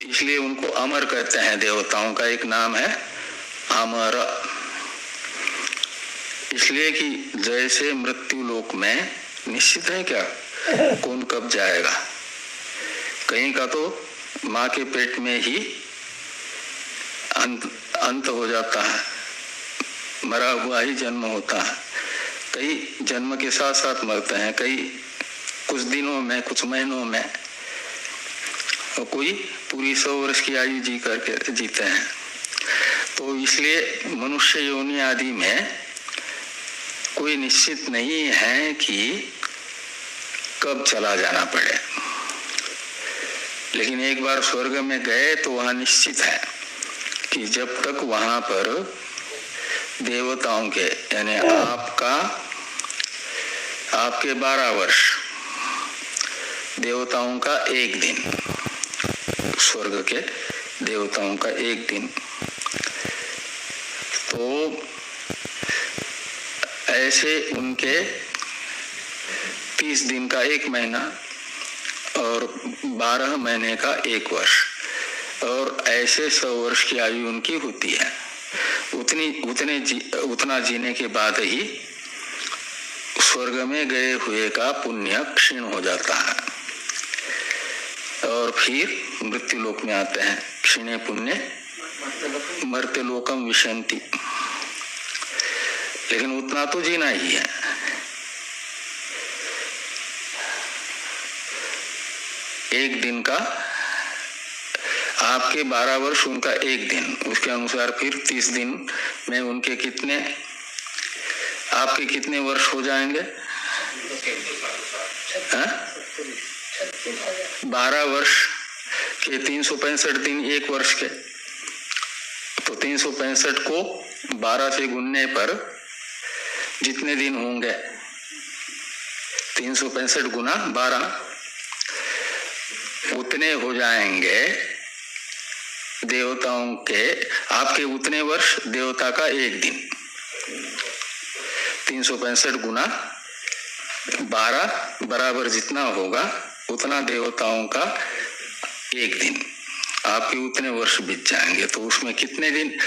इसलिए उनको अमर कहते हैं। देवताओं का एक नाम है अमर, इसलिए कि जैसे मृत्यु लोक में निश्चित है क्या कौन कब जाएगा, कहीं का तो माँ के पेट में ही अंत हो जाता है, मरा हुआ ही जन्म होता है। कई जन्म के साथ साथ मरते हैं, कई कुछ दिनों में, कुछ महीनों में, और कोई पूरी 100 वर्ष की आयु जी करके जीते हैं। तो इसलिए मनुष्य योनि आदि में कोई निश्चित नहीं है कि कब चला जाना पड़े, लेकिन एक बार स्वर्ग में गए तो वहां निश्चित है कि जब तक वहां पर देवताओं के यानी आपके 12 वर्ष, देवताओं का एक दिन, स्वर्ग के देवताओं का एक दिन, तो ऐसे उनके 30 दिन का एक महीना और 12 महीने का एक वर्ष, और ऐसे 100 वर्ष की आयु उनकी होती है। उतना जीने के बाद ही स्वर्ग में गए हुए का पुण्य क्षीण हो जाता है और फिर मृत्यु लोक में आते हैं। क्षीणे पुण्य मर्त्य लोकम विशंति, लेकिन उतना तो जीना ही है। एक दिन का आपके 12 वर्ष, उनका एक दिन, उसके अनुसार फिर 30 दिन में उनके कितने, आपके कितने वर्ष हो जाएंगे? 12 वर्ष के 365 दिन एक वर्ष के, तो 365 को 12 से गुनने पर जितने दिन होंगे, 365 गुना 12, उतने हो जाएंगे देवताओं के, आपके उतने वर्ष, देवता का एक दिन। 365 गुना 12 बराबर जितना होगा उतना देवताओं का एक दिन, आपके उतने वर्ष बीत जाएंगे। तो उसमें कितने दिन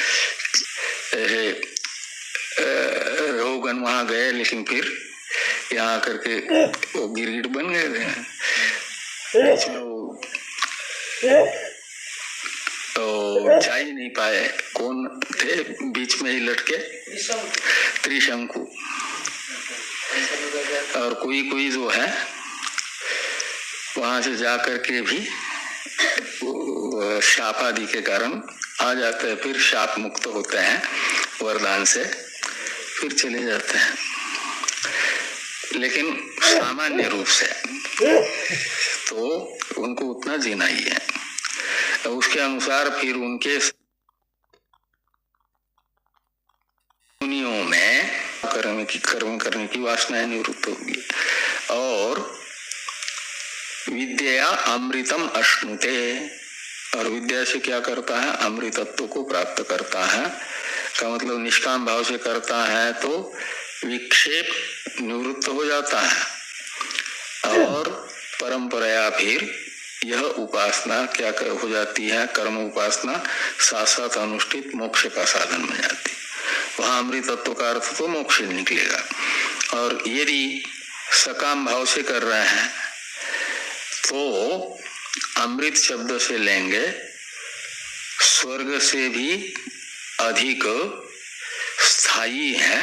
रोगन वहां गए, लेकिन फिर यहाँ करके वो गिरगिट बन गए थे, तो जा ही नहीं पाए। कौन थे बीच में ही लटके? त्रिशंकु। और कोई जो है वहां से जाकर के भी शाप आदि के कारण आ जाते हैं, फिर शाप मुक्त होते हैं वरदान से, फिर चले जाते हैं। लेकिन सामान्य रूप से तो उनको उतना जीना ही है। उसके अनुसार फिर उनके दुनियों में कर्म करने की वासनाएं निवृत्त होगी। और विद्या अमृतम अश्नुते, और विद्या से क्या करता है? अमृतत्व को प्राप्त करता है। का मतलब निष्काम भाव से करता है तो विक्षेप निवृत्त हो जाता है, और परंपराया फिर यह उपासना क्या हो जाती है? कर्म उपासना साथ साथ अनुष्ठित मोक्ष का साधन बन जाती है। वहां अमृत तत्व का अर्थ तो मोक्ष निकलेगा। और यदि सकाम भाव से कर रहे हैं तो अमृत शब्द से लेंगे स्वर्ग से भी अधिक स्थायी है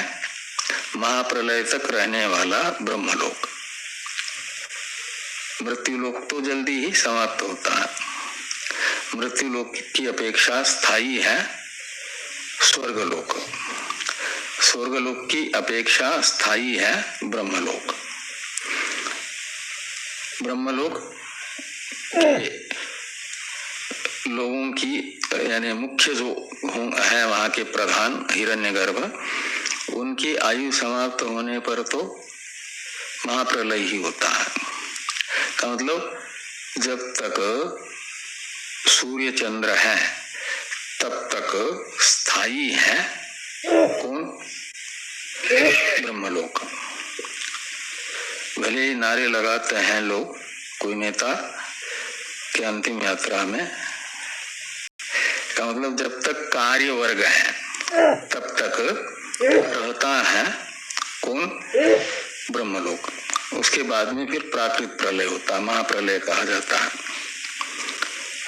महाप्रलय तक रहने वाला ब्रह्मलोक। मृत्यु लोक तो जल्दी ही समाप्त होता है, मृत्यु लोक की अपेक्षा स्थायी है स्वर्गलोक, स्वर्गलोक की अपेक्षा स्थायी है ब्रह्मलोक। ब्रह्मलोक लोगों की यानी मुख्य जो है वहां के प्रधान हिरण्यगर्भ, उनकी आयु समाप्त होने पर तो महाप्रलय ही होता है। का मतलब जब तक सूर्य चंद्र है तब तक स्थायी है कौन? ब्रह्मलोक। भले ही नारे लगाते हैं लोग, कोई नेता के अंतिम यात्रा में का मतलब जब तक कार्य वर्ग है तब तक रहता है कौन? ब्रह्मलोक। उसके बाद में फिर प्राकृत प्रलय होता है, महाप्रलय कहा जाता है।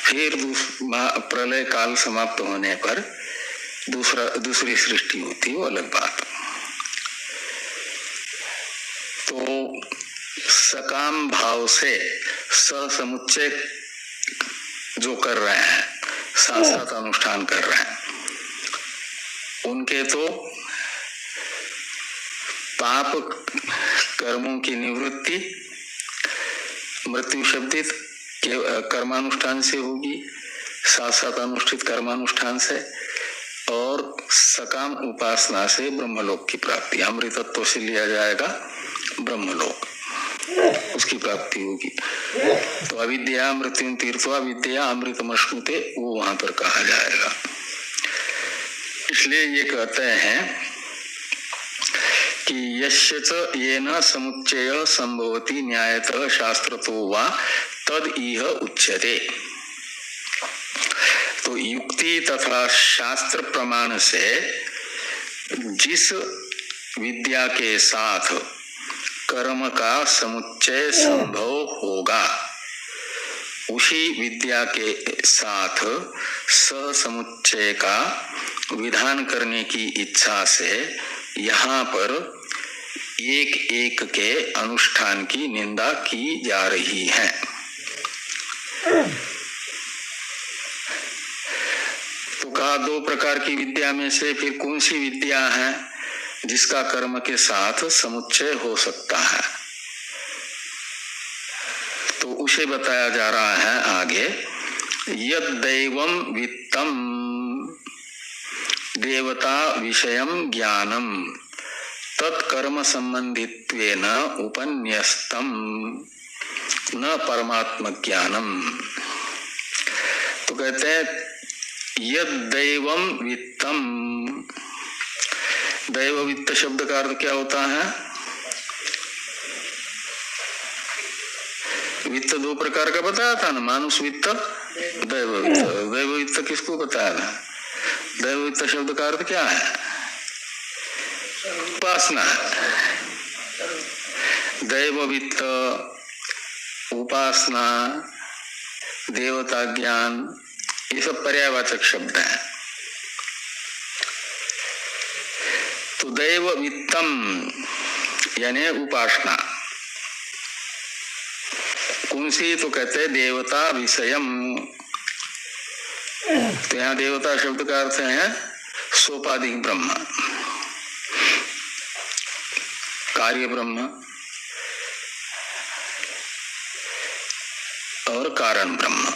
फिर प्रलय काल समाप्त होने पर दूसरी सृष्टि होती है, वो अलग बात। तो सकाम भाव से समुच्चय जो कर रहे हैं, साथ साथ अनुष्ठान कर रहे हैं, उनके तो पाप कर्मों की निवृत्ति मृत्यु शब्दित कर्मानुष्ठान से होगी, साथ साथ अनुष्ठित कर्मानुष्ठान से, और सकाम उपासना से ब्रह्मलोक की प्राप्ति, अमृतत्व से लिया जाएगा ब्रह्मलोक, उसकी प्राप्ति होगी। तो अविद्या मृत्यु तीर्थवा विद्या अमृतमश्नुते, वो वहां पर कहा जाएगा। इसलिए ये कहते हैं कि यस्य च येन समुच्चय संभवति न्यायतः शास्त्रतो वा तद इह उच्यते। तो युक्ति तथा शास्त्र प्रमाण से जिस विद्या के साथ कर्म का समुच्चय संभव होगा, उसी विद्या के साथ समुच्चय का विधान करने की इच्छा से यहाँ पर एक एक के अनुष्ठान की निंदा की जा रही है। तो कहा दो प्रकार की विद्या में से फिर कौन सी विद्या है जिसका कर्म के साथ समुच्चय हो सकता है? तो उसे बताया जा रहा है आगे, यद दैवम वित्तम देवता विषयम ज्ञानम तत्कर्म संबंधित्वेन उपन्यस्तम न परमात्म ज्ञानम। तो कहते हैं यद दैवम वित्तम, दैव वित्त शब्द का अर्थ क्या होता है? वित्त दो प्रकार का बताया था ना, मानुष वित्त, दैव वित्त। दैव वित्त किसको बताया था? दैव वित्त शब्द का अर्थ क्या है? उपासना। दैव वित्त, उपासना, देवता ज्ञान, ये सब पर्यायवाचक शब्द हैं। तो दैव वित्तम यानी उपासना कौन सी? तो कहते हैं देवता विषयम। तो यहाँ देवता शब्द का अर्थ है सोपाधिक ब्रह्म, कार्य ब्रह्म और कारण ब्रह्म।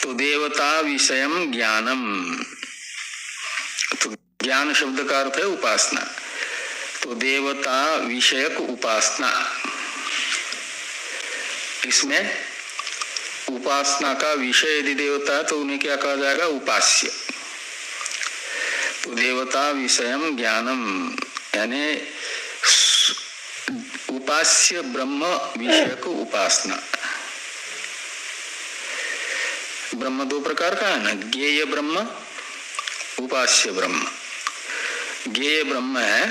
तो देवता विषयम ज्ञानम, तो ज्ञान शब्द का अर्थ है उपासना। तो देवता विषयक उपासना, इसमें उपासना का विषय यदि देवता है तो उन्हें क्या कहा जाएगा? उपास्य। तो देवता विषयम ज्ञानम यानी उपास्य ब्रह्म विषयक उपासना। ब्रह्म दो प्रकार का है ना, ज्ञेय ब्रह्म, उपास्य ब्रह्म। ज्ञेय ब्रह्म है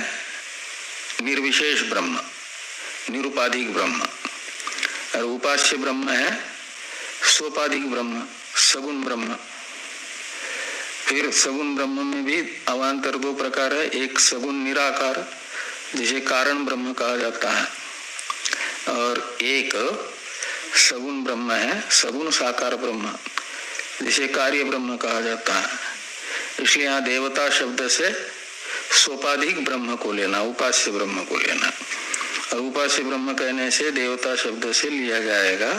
निर्विशेष ब्रह्म, निरुपाधिक ब्रह्म, और उपास्य ब्रह्म है सोपाधिक ब्रह्म, सगुण ब्रह्म। फिर सगुण ब्रह्म में भी अवान्तर दो प्रकार है, एक सगुण निराकार जिसे कारण ब्रह्म कहा जाता है, और एक सगुण ब्रह्म है सगुण साकार ब्रह्म जिसे कार्य ब्रह्म कहा जाता है। इसलिए यहाँ देवता शब्द से सोपाधिक ब्रह्म को लेना, उपास्य ब्रह्म को लेना, और उपास्य ब्रह्म कहने से देवता शब्द से लिया जाएगा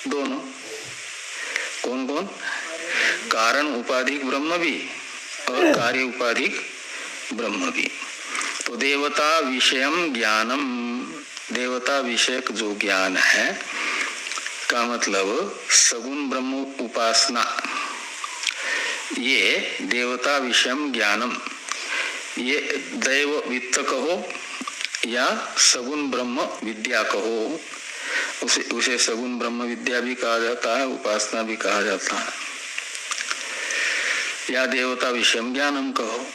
दोनों। कौन कौन? कारण उपाधिक ब्रह्म भी और कार्य उपाधिक ब्रह्म भी। तो देवता विषयम ज्ञानम, देवता विषयक जो ज्ञान है का मतलब सगुण ब्रह्म उपासना, ये देवता विषयम ज्ञानम, ये दैव वित्त कहो या सगुण ब्रह्म विद्या कहो, उसे सगुण ब्रह्म विद्या भी कहा जाता है, उपासना भी कहा जाता है, या देवता विषयम ज्ञानम कहो,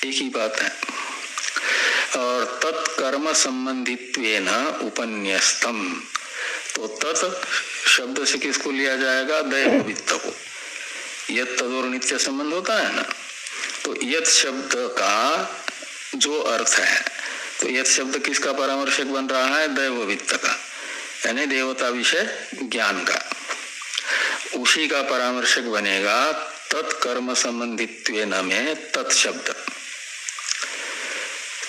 एक ही बात है। और तत्कर्म संबंधित्वेन उपन्यस्तम, तो तत् शब्द से किसको लिया जाएगा? दैव वित्त को। यत् तद और नित्य संबंध होता है ना, तो यत् शब्द का जो अर्थ है, तो यत् शब्द किसका परामर्शक बन रहा है? दैव वित्त का, यानी देवता विषय ज्ञान का। उसी का परामर्शक बनेगा तत्कर्म संबंधित्वेन में तत् शब्द।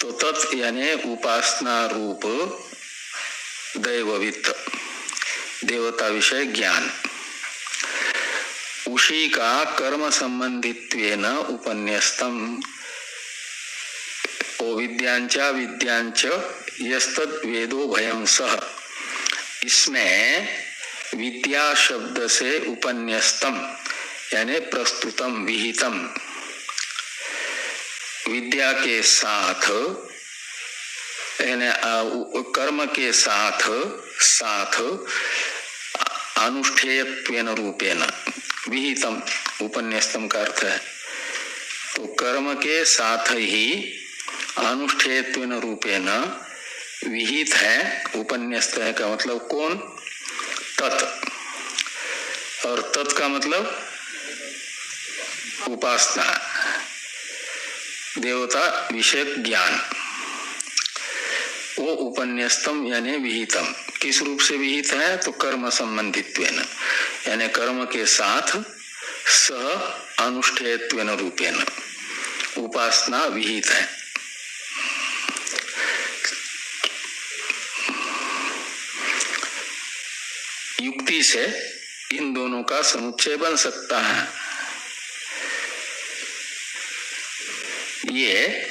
तो तत् यानी उपासना रूप दैववित्त, देवता विषय ज्ञान, उसी का कर्म संबंधित्वेन उपन्यस्तम, ओ विद्यांचा विद्यांच यस्तद वेदो भयं सह, इसमें विद्या शब्द से उपन्यस्तम यानी प्रस्तुतम विहितम, विद्या के साथ यानी कर्म के साथ साथ अनुष्ठेयत्वेन रूपेण, विहितम उपन्यस्तम का अर्थ है, तो कर्म के साथ ही अनुष्ठेयत्वेन रूपेण विहित है, उपन्यस्त है का मतलब कौन? तत्। और तत् का मतलब उपासना, देवता विषयक ज्ञान, वो उपन्यस्तम यानी विहितम। किस रूप से विहित है? तो कर्म संबंधित्वेन, यानी कर्म के साथ सह अनुष्ठेयत्वेन रूपेण उपासना विहित है। युक्ति से इन दोनों का समुच्चय बन सकता है। ये